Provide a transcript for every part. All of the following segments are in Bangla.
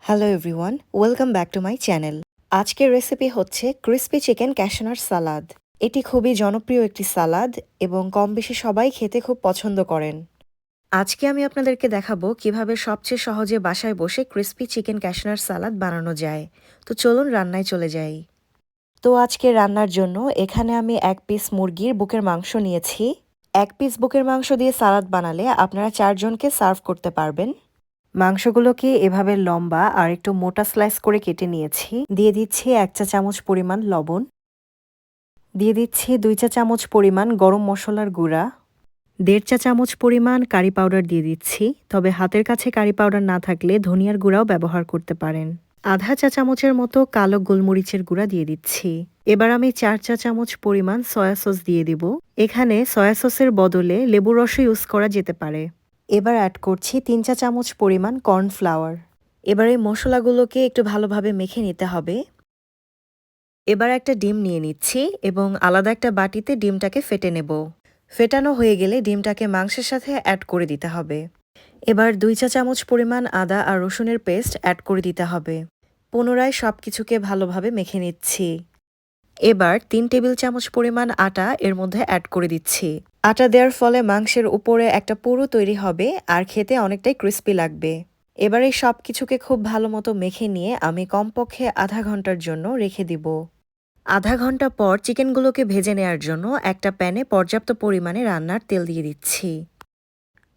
Hello everyone, welcome back to my channel. আজকের রেসিপি হচ্ছে ক্রিসপি চিকেন ক্যাশনার সালাদ। এটি খুবই জনপ্রিয় একটি সালাদ এবং কম বেশি সবাই খেতে খুব পছন্দ করেন। আজকে আমি আপনাদেরকে দেখাবো কিভাবে সবচেয়ে সহজে বাসায় বসে ক্রিসপি চিকেন ক্যাশনার সালাদ বানানো যায়। তো চলুন রান্নায় চলে যাই। তো আজকে রান্নার জন্য এখানে আমি 1 পিস মুরগির বুকের মাংস নিয়েছি। 1 পিস বুকের মাংস দিয়ে সালাদ বানালে আপনারা 4 জনকে সার্ভ করতে পারবেন। মাংসগুলোকে এভাবে লম্বা আর একটু মোটা স্লাইস করে কেটে নিয়েছি। দিয়ে দিচ্ছি 1 চা-চামচ পরিমাণ লবণ, দিয়ে দিচ্ছি 2 চা-চামচ পরিমাণ গরম মশলার গুঁড়া, 1.5 চা-চামচ পরিমাণ কারি পাউডার দিয়ে দিচ্ছি। তবে হাতের কাছে কারি পাউডার না থাকলে ধনিয়ার গুঁড়াও ব্যবহার করতে পারেন। 1/2 চা-চামচের মতো কালো গোলমরিচের গুঁড়া দিয়ে দিচ্ছি। এবার আমি 4 চা-চামচ পরিমাণ সয়া সস দিয়ে দিব। এখানে সয়া সসের বদলে লেবুর রসও ইউজ করা যেতে পারে। এবার অ্যাড করছি 3 চা-চামচ পরিমাণ কর্নফ্লাওয়ার। এবার এই মশলাগুলোকে একটু ভালোভাবে মেখে নিতে হবে। এবার একটা ডিম নিয়ে নিচ্ছি এবং আলাদা একটা বাটিতে ডিমটাকে ফেটে নেব। ফেটানো হয়ে গেলে ডিমটাকে মাংসের সাথে অ্যাড করে দিতে হবে। এবার 2 চা-চামচ পরিমাণ আদা আর রসুনের পেস্ট অ্যাড করে দিতে হবে। পুনরায় সব কিছুকে ভালোভাবে মেখে নিচ্ছি। এবার 3 টেবিল চামচ পরিমাণ আটা এর মধ্যে অ্যাড করে দিচ্ছি। আটা দেওয়ার ফলে মাংসের উপরে একটা পুরু তৈরি হবে আর খেতে অনেকটাই ক্রিস্পি লাগবে। এবার এই সব কিছুকে খুব ভালো মতো মেখে নিয়ে আমি কমপক্ষে আধা ঘন্টার জন্য রেখে দিব। আধা ঘন্টা পর চিকেনগুলোকে ভেজে নেওয়ার জন্য একটা প্যানে পর্যাপ্ত পরিমাণে রান্নার তেল দিয়ে দিচ্ছি।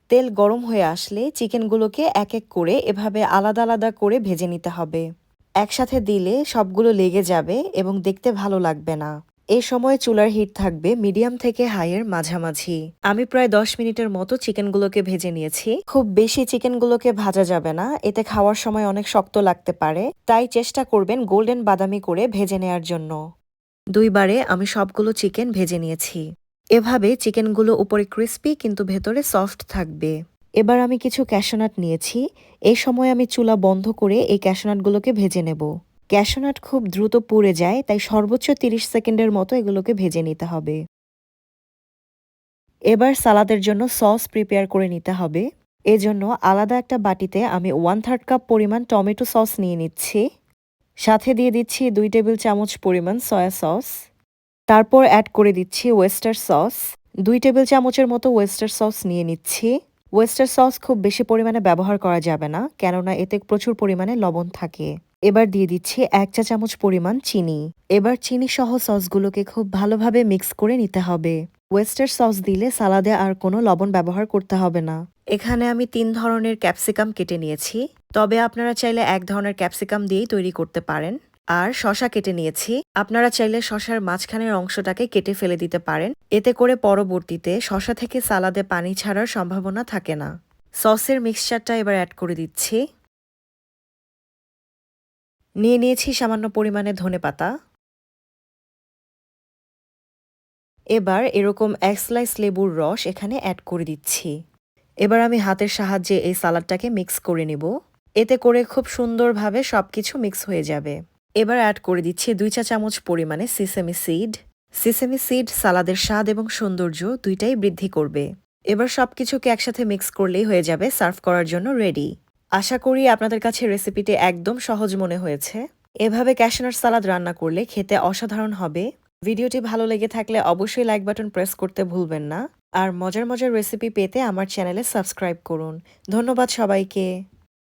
তেল গরম হয়ে আসলে চিকেনগুলোকে এক এক করে এভাবে আলাদা আলাদা করে ভেজে নিতে হবে। একসাথে দিলে সবগুলো লেগে যাবে এবং দেখতে ভালো লাগবে না। এই সময় চুলার হিট থাকবে মিডিয়াম থেকে হাইয়ের মাঝামাঝি। আমি প্রায় 10 মিনিটের মতো চিকেনগুলোকে ভেজে নিয়েছি। খুব বেশি চিকেনগুলোকে ভাজা যাবে না, এতে খাওয়ার সময় অনেক শক্ত লাগতে পারে। তাই চেষ্টা করবেন গোল্ডেন বাদামি করে ভেজে নেয়ার জন্য। 2 বারে আমি সবগুলো চিকেন ভেজে নিয়েছি। এভাবে চিকেনগুলো উপরে ক্রিস্পি কিন্তু ভেতরে সফট থাকবে। এবার আমি কিছু ক্যাশনাট নিয়েছি। এই সময় আমি চুলা বন্ধ করে এই ক্যাশনাটগুলোকে ভেজে নেব। ক্যাশনাট খুব দ্রুত পুড়ে যায়, তাই সর্বোচ্চ 30 সেকেন্ডের মতো এগুলোকে ভেজে নিতে হবে। এবার সালাদের জন্য সস প্রিপেয়ার করে নিতে হবে। এজন্য আলাদা একটা বাটিতে আমি 1/3 কাপ পরিমাণ টমেটো সস নিয়ে নিচ্ছি। সাথে দিয়ে দিচ্ছি 2 টেবিল চামচ পরিমাণ সয়া সস। তারপর অ্যাড করে দিচ্ছি ওয়েস্টার সস। 2 টেবিল চামচের মতো ওয়েস্টার সস নিয়ে নিচ্ছি। ওয়েস্টার সস খুব বেশি পরিমাণে ব্যবহার করা যাবে না, কেননা এতে প্রচুর পরিমাণে লবণ থাকে। এবার দিয়ে দিচ্ছি 1 চা-চামচ পরিমাণ চিনি। এবার চিনি সহ সসগুলোকে খুব ভালোভাবে মিক্স করে নিতে হবে। ওয়েস্টার সস দিলে সালাদে আর কোনো লবণ ব্যবহার করতে হবে না। এখানে আমি 3 ধরনের ক্যাপসিকাম কেটে নিয়েছি, তবে আপনারা চাইলে 1 ধরনের ক্যাপসিকাম দিয়েই তৈরি করতে পারেন। আর শসা কেটে নিয়েছি। আপনারা চাইলে শসার মাঝখানের অংশটাকে কেটে ফেলে দিতে পারেন, এতে করে পরবর্তীতে শসা থেকে সালাদে পানি ছাড়ার সম্ভাবনা থাকে না। সসের মিক্সচারটা এবার অ্যাড করে দিচ্ছি। নিয়ে নিয়েছি সামান্য পরিমাণে ধনেপাতা। এবার এরকম 1 স্লাইস লেবুর রস এখানে অ্যাড করে দিচ্ছি। এবার আমি হাতের সাহায্যে এই সালাদটাকে মিক্স করে নেব। এতে করে খুব সুন্দরভাবে সবকিছু মিক্স হয়ে যাবে। এবার অ্যাড করে দিচ্ছি 2 চা-চামচ পরিমাণে সিসেমি সিড। সিসেমি সিড সালাদের স্বাদ এবং সৌন্দর্য দুইটাই বৃদ্ধি করবে। এবার সবকিছুকে একসাথে মিক্স করলেই হয়ে যাবে সার্ভ করার জন্য রেডি। আশা করি আপনাদের কাছে রেসিপিটি একদম সহজ মনে হয়েছে। এভাবে ক্যাশনার সালাদ রান্না করলে খেতে অসাধারণ হবে। ভিডিওটি ভালো লেগে থাকলে অবশ্যই লাইক বাটন প্রেস করতে ভুলবেন না। আর মজার মজার রেসিপি পেতে আমার চ্যানেলে সাবস্ক্রাইব করুন। ধন্যবাদ সবাইকে।